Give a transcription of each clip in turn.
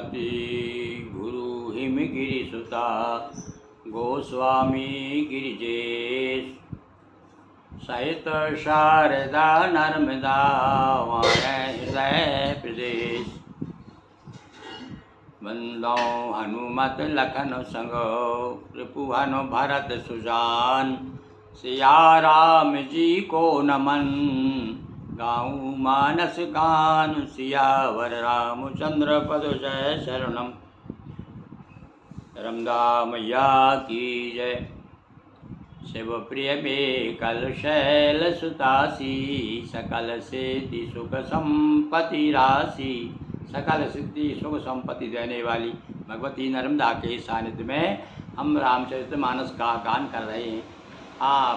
पति गुरु हिमगिरि सुता गोस्वामी गिरिजेश सहित शारदा नर्मदा हृदय प्रदेश बंदो हनुमत लखन संग रिपुहन भरत सुजान सिया राम जी को नमन गाऊँ मानस गान सियावर रामचंद्र पद जय शरणम। रमदा मैया की जय। शिव प्रिय में कल शैल सुतासी सकल सिद्धि सुख संपत्ति राशि। सकल सिद्धि सुख संपत्ति देने वाली भगवती नर्मदा के सानिध्य में हम रामचरितमानस का गान कर रहे हैं।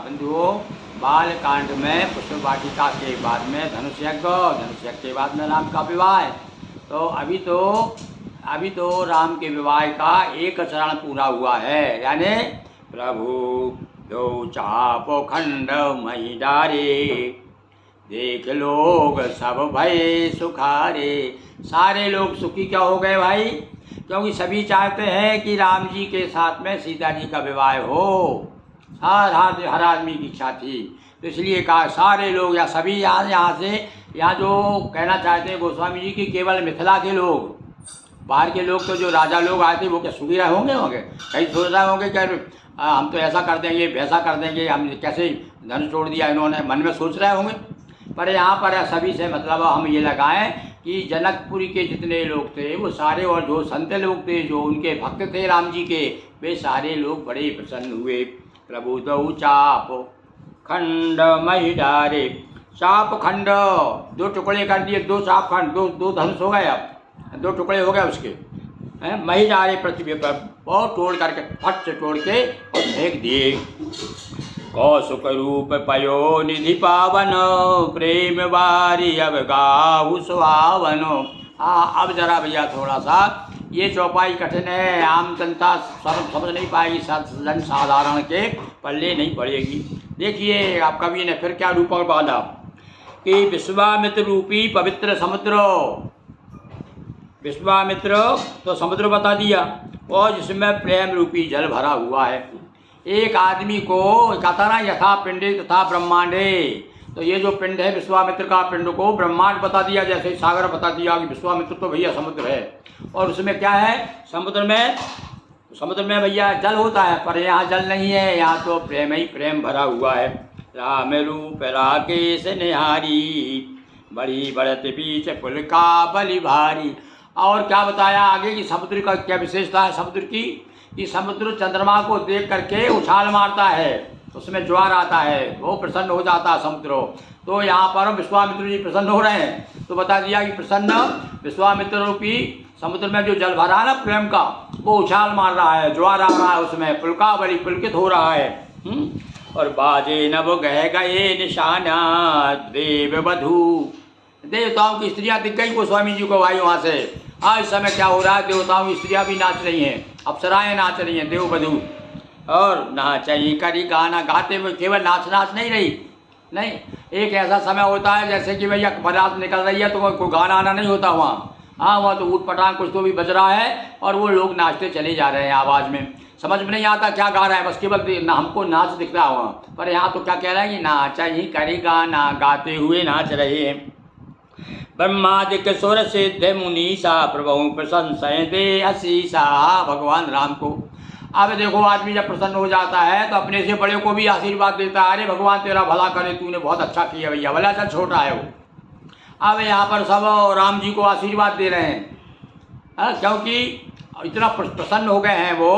बंधुओं, बाल कांड में पुष्प वाटिका के बाद में धनुष यज्ञ के बाद में राम का विवाह है। तो अभी तो राम के विवाह का एक चरण पूरा हुआ है, यानी प्रभु दो चापो खंड मही डारे देख लोग सब भय सुखारे। सारे लोग सुखी क्या हो गए भाई, क्योंकि सभी चाहते हैं कि राम जी के साथ में सीता जी का विवाह हो। हर आदमी की इच्छा थी, तो इसलिए कहा सारे लोग या सभी यहाँ जो कहना चाहते हैं गोस्वामी जी की केवल मिथिला के लोग, बाहर के लोग तो जो राजा लोग आए थे वो क्या सुखी रहे होंगे कहीं सोच रहे होंगे क्या हम तो ऐसा कर देंगे वैसा कर देंगे, हम कैसे धन छोड़ दिया इन्होंने, मन में सोच रहे होंगे। पर यहाँ पर सभी से मतलब हम ये लगाएं कि जनकपुरी के जितने लोग थे वो सारे, और जो संत लोग थे जो उनके भक्त थे राम जी के, वे सारे लोग बड़े प्रसन्न हुए। प्रभु दो चाप खंड मही डारे। चाप खंड दो टुकड़े कर दिए, दो चाप खंड, दो धनुष हो गए, अब दो टुकड़े हो गए उसके। मही डारे पृथ्वी पर और तोड़ करके फट से तोड़ के और फेंक दिए। कौसुक रूप पयो निधि पावन प्रेम बारी अब गाहु सुहावनो। अब जरा भैया थोड़ा सा ये चौपाई कठिन है, आम जनता समझ नहीं पाएगी, जन साधारण के पल्ले नहीं पड़ेगी। देखिए आप कवि ने फिर क्या रूपक बांधा कि विश्वामित्र रूपी पवित्र समुद्र, विश्वामित्र तो समुद्र बता दिया, और जिसमें प्रेम रूपी जल भरा हुआ है। एक आदमी को कहता ना यथा पिंडे तथा ब्रह्मांडे, तो ये जो पिंड है विश्वामित्र का, पिंड को ब्रह्मांड बता दिया, जैसे सागर बता दिया कि विश्वामित्र तो भैया समुद्र है। और उसमें क्या है, समुद्र में भैया जल होता है, पर यहाँ जल नहीं है, यहाँ तो प्रेम ही प्रेम भरा हुआ है। राम रूप राकेश निहारी बड़ी बढ़त बीच पुल का बलि भारी। और क्या बताया आगे कि समुद्र का क्या विशेषता है समुद्र की, कि समुद्र चंद्रमा को देख करके उछाल मारता है, उसमें ज्वार आता है, वो प्रसन्न हो जाता है समुद्र। तो यहाँ पर विश्वामित्र जी प्रसन्न हो रहे हैं, तो बता दिया कि प्रसन्न विश्वामित्र रूपी समुद्र में जो जल भरा है ना प्रेम का, वो उछाल मार रहा है, ज्वार आ रहा है, उसमें पुलका बड़ी पुलकित हो रहा है। और बाजे नभ गए निशाना देव वधू। देवताओं की स्त्रियां दिख गई गोस्वामी जी को भाई वहाँ से। इस समय क्या हो रहा है, देवताओं की स्त्रियां भी नाच रही हैं, अप्सराएं नाच रही हैं, देववधू। और नाचई करी गाना गाते हुए, केवल नाच नहीं रही, नहीं, एक ऐसा समय होता है जैसे कि भैया बारात निकल रही है तो कोई गाना आना नहीं होता वहाँ। वहाँ तो ऊट पटांग कुछ तो भी बज रहा है और वो लोग नाचते चले जा रहे हैं आवाज़ में, समझ में नहीं आता क्या गा रहा है, बस केवल हमको नाच दिख रहा है वहाँ। पर यहाँ तो क्या कह रहा है कि नाचई करी गाना गाते हुए नाच रहे हैं। ब्रह्मादिक सुर सिद्ध मुनीसा प्रभु प्रशंसय दे असीसा। भगवान राम को अब देखो, आदमी जब प्रसन्न हो जाता है तो अपने से बड़े को भी आशीर्वाद देता है, अरे भगवान तेरा भला करे, तूने बहुत अच्छा किया भैया, भला चल छोटा है वो। अब यहाँ पर सब राम जी को आशीर्वाद दे रहे हैं, क्योंकि इतना प्रसन्न हो गए हैं वो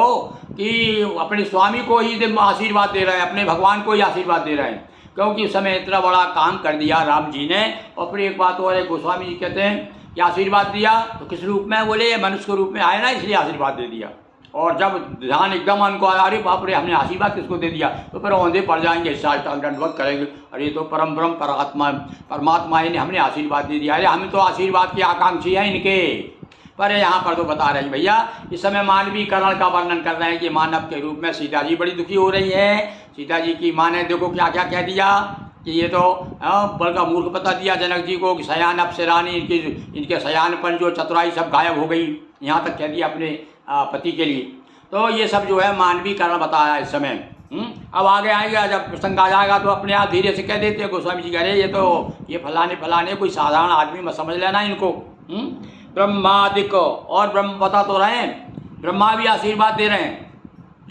कि अपने स्वामी को ही आशीर्वाद दे रहे हैं, अपने भगवान को ही आशीर्वाद दे रहे हैं, क्योंकि उस समय इतना बड़ा काम कर दिया राम जी ने। और फिर एक बात और है, गोस्वामी जी कहते हैं कि आशीर्वाद दिया तो किस रूप में, बोले मनुष्य के रूप में आए ना, इसलिए आशीर्वाद दे दिया। और जब ध्यान एकदम उनको आया, अरे बाप रे हमने आशीर्वाद किसको दे दिया, तो फिर औंधे पड़ जाएंगे, साष्टांग दंडवत करेंगे, अरे तो परम ब्रह्म परमात्मा ही ने हमने आशीर्वाद दे दिया, अरे हम तो आशीर्वाद की आकांक्षी हैं इनके। पर यहाँ पर तो बता रहे हैं भैया, इस समय मानवीकरण का वर्णन कर रहे हैं कि मानव के रूप में सीता जी बड़ी दुखी हो रही है। सीता जी की माँ ने देखो क्या क्या कह दिया, कि ये तो बड़का मूर्ख बता दिया जनक जी को कि सयान अप्सरानी इनके सयानपन जो चतुराई सब गायब हो गई, यहाँ तक कह दिया अपने पति के लिए। तो ये सब जो है मानवीय कारण बताया इस समय। अब आगे आएगा, जब प्रसंग आ जाएगा तो अपने आप धीरे से कह देते हैं गोस्वामी जी कह रहे ये फलाने फलाने कोई साधारण आदमी मत समझ लेना इनको। ब्रह्मादिक और ब्रह्म बता तो रहे हैं, ब्रह्मा भी आशीर्वाद दे रहे हैं।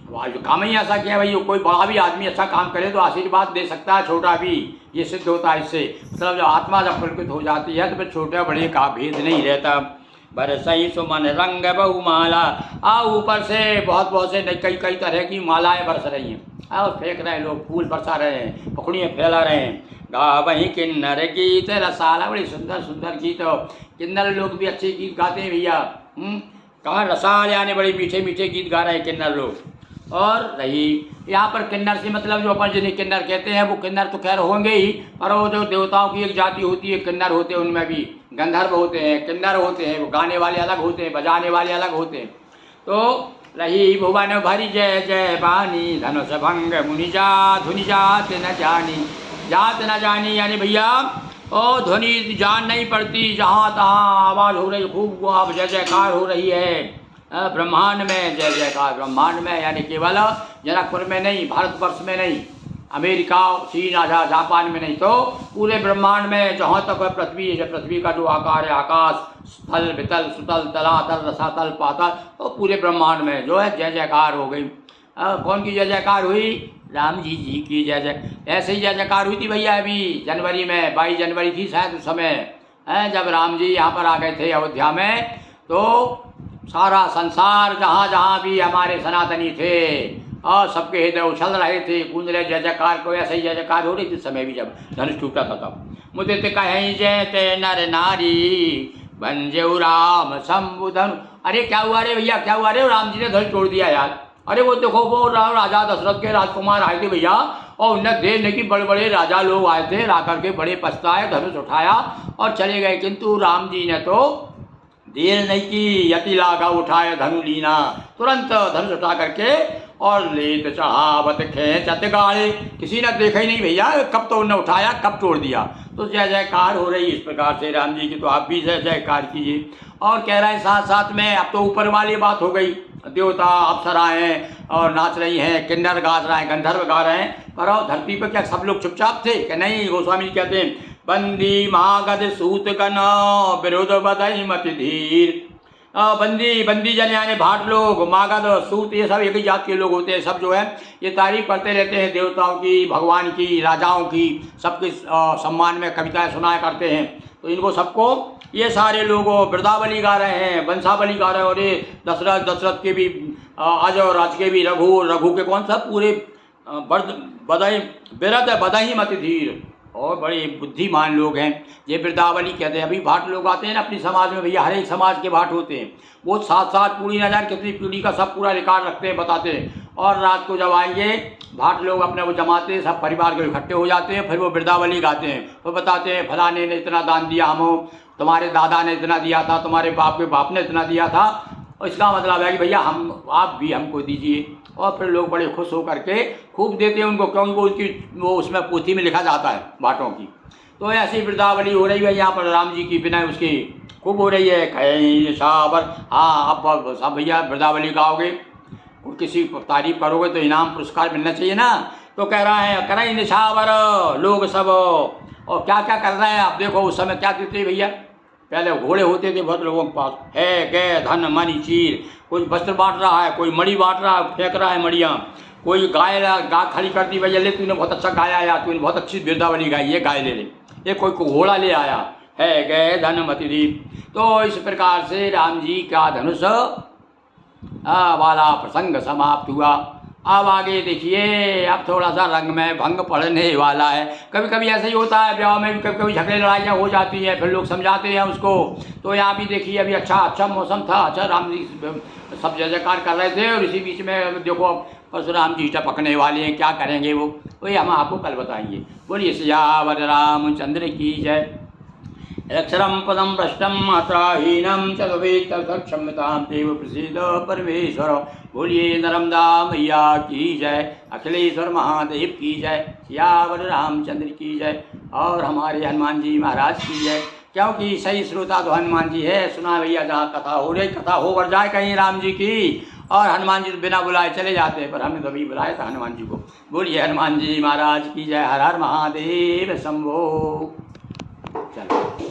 वह जो काम ही ऐसा किया भाई, कोई बड़ा भी आदमी अच्छा काम करे तो आशीर्वाद दे सकता है, छोटा भी, ये सिद्ध होता है इससे। मतलब जब आत्मा जब प्रकट हो जाती है तो फिर छोटे बड़े का भेद नहीं रहता। बरसई सुमन रंग बहुमाला, ऊपर से बहुत से कई तरह की मालाएं बरस रही हैं, और फेंक रहे हैं लोग, फूल बरसा रहे हैं, पखड़ियाँ फैला रहे हैं। गा वही किन्नर गीत रसाला, बड़ी सुंदर सुंदर गीत, किन्नर लोग भी अच्छे गीत गाते हैं भैया। कहाँ रसाल यानी बड़े मीठे मीठे गीत गा रहे हैं किन्नर लोग। और रही यहाँ पर किन्नर से मतलब जो अपन जिन्हें किन्नर कहते हैं वो किन्नर तो खैर होंगे ही, पर वो जो देवताओं की एक जाति होती है किन्नर होते हैं, उनमें भी गंधर्व होते हैं, किन्नर होते हैं, वो गाने वाले अलग होते हैं, बजाने वाले अलग होते हैं। तो रही भुवन भरी जय जय बानी, धनुष भंग मुनि जा धुनि जात न जानी यानी भैया ओ ध्वनि जान नहीं पड़ती, जहाँ तहाँ आवाज़ हो रही, खूब अब जय जयकार हो रही है ब्रह्मांड में, जय जयकार ब्रह्मांड में, यानी केवल जनकपुर में नहीं, भारतवर्ष में नहीं, अमेरिका चीन जापान में नहीं, तो पूरे ब्रह्मांड में जहाँ तक पृथ्वी है, पृथ्वी का जो आकार है, आकाश स्थल वितल सुतल तलातल रसातल पातल, तो पूरे ब्रह्मांड में जो है जय जयकार हो गई। कौन की जय जयकार हुई? राम जी की जय जय। ऐसे ही जय जयकार हुई थी भैया अभी जनवरी में, 22 जनवरी थी शायद उस समय, जब राम जी यहाँ पर आ गए थे अयोध्या में। तो सारा संसार जहाँ जहाँ भी हमारे सनातनी थे और सबके हृदय उछल रहे थे, गूंज रहे जय जयकार को। ऐसे ही जय जयकार हो रही थी समय भी जब धनुष टूटा था तब। मुझे तो कहीं जय ते नर नारी बंजऊ राम शंभुधनु। अरे क्या हुआ रे भैया, क्या हुआ रे? राम जी ने धनुष तोड़ दिया यार। अरे वो देखो वो राजा दशरथ के राजकुमार आए थे भैया, और उन्हें देखने की बड़े बड़े राजा लोग आए थे, ला करके बड़े पछताए, धनुष उठाया और चले गए। किंतु राम जी ने तो देर नहीं की, यति लागा उठाए धनु लीना, तुरंत धनुष उठा करके और लेत चढ़ावत खेचत गाड़े। किसी ने देखा ही नहीं भैया, कब तो उन्होंने उठाया, कब तोड़ दिया। तो जय जयकार हो रही इस प्रकार से राम जी की, तो आप भी जय जयकार कीजिए। और कह रहे हैं साथ साथ में अब तो ऊपर वाली बात हो गई, देवता अप्सराएं और नाच रही हैं, किन्नर गा रहे हैं, गंधर्व गा रहे हैं, पर धरती पर क्या सब लोग चुपचाप थे कि नहीं? गोस्वामी जी कहते हैं बंदी महागद सूत गण विरोध बदई मत धीर। बंदी जन यानी भाट लोग, मागध सूत, ये सब एक ही जात के लोग होते हैं। सब जो है ये तारीफ करते रहते हैं देवताओं की, भगवान की, राजाओं की, सबके सम्मान में कविताएं सुनाया करते हैं। तो इनको सबको ये सारे लोग वृंदावली गा रहे हैं, वंशावली गा रहे हैं। और ये दशरथ के भी अज और राज के भी रघु के कौन सा पूरे बदही मत धीर, और बड़े बुद्धिमान लोग हैं। ये वृंदावली कहते हैं। अभी भाट लोग आते हैं ना अपनी समाज में भैया, हर एक समाज के भाट होते हैं। वो साथ पूरी न जाने कितनी पीढ़ी का सब पूरा रिकॉर्ड रखते हैं, बताते हैं। और रात को जब आएंगे भाट लोग अपने वो जमाते हैं, सब परिवार के इकट्ठे हो जाते हैं, फिर वो वृंदावली गाते हैं। वो बताते हैं फलाने ने इतना दान दिया, हम तुम्हारे दादा ने इतना दिया था, तुम्हारे बाप के बाप ने इतना दिया था। और इसका मतलब है कि भैया आप भी हमको दीजिए। और फिर लोग बड़े खुश होकर के खूब देते हैं उनको, क्योंकि वो उसमें पोथी में लिखा जाता है भाटों की। तो ऐसी वृंदावली हो रही है यहाँ पर राम जी की, बिना उसकी खूब हो रही है। कहीं शाबर, हाँ अब सब भैया वृंदावली गाओगे, किसी तारीफ करोगे तो इनाम पुरस्कार मिलना चाहिए ना। तो कह रहा है करें निशावर लोग सब, और क्या क्या कर रहे हैं आप देखो। उस समय क्या देते भैया, पहले घोड़े होते थे बहुत लोगों के पास, है गए धन मनी चीर, कोई वस्त्र बांट रहा है, कोई मणि बांट रहा है, फेंक रहा है मणियाँ, कोई गा खड़ी कर दी भैया, ले तूने बहुत अच्छा गाया यार, तूने बहुत अच्छी वृंदावली गाई, ये गाय ले ले। ये कोई को घोड़ा ले आया, है गए धन मति दीप। तो इस प्रकार से राम जी का धनुष वाला प्रसंग समाप्त हुआ। अब आगे देखिए, अब थोड़ा सा रंग में भंग पड़ने वाला है। कभी कभी ऐसा ही होता है, ब्याह में भी कभी कभी झगड़े लड़ाइयाँ हो जाती हैं, फिर लोग समझाते हैं उसको। तो यहाँ भी देखिए अभी अच्छा मौसम था, अच्छा राम जी सब जय जयकार कर रहे थे, और इसी बीच में देखो परशुराम जी टपकने वाले हैं, क्या करेंगे वो, वही हम आपको कल बताएंगे। बोलिए सियावर रामचंद्र की जय। अक्षरम पदम भ्रष्टम मात्राहीनम चतुर्वेत्तक्षम्यतां देव प्रसीद परमेश्वर। बोलिए नर्मदा मैया की जय, अखिलेश्वर महादेव की जय, सियावर रामचंद्र की जय और हमारे हनुमान जी महाराज की जय। क्योंकि सही श्रोता तो हनुमान जी है। सुना भैया, जहाँ कथा हो रही, कथा हो बढ़ जाए कहीं राम जी की, और हनुमान जी तो बिना बुलाए चले जाते हैं, पर हमने तो अभी बुलाया था हनुमान जी को। बोलिए हनुमान जी महाराज की जय। हर हर महादेव शंभो। चलो।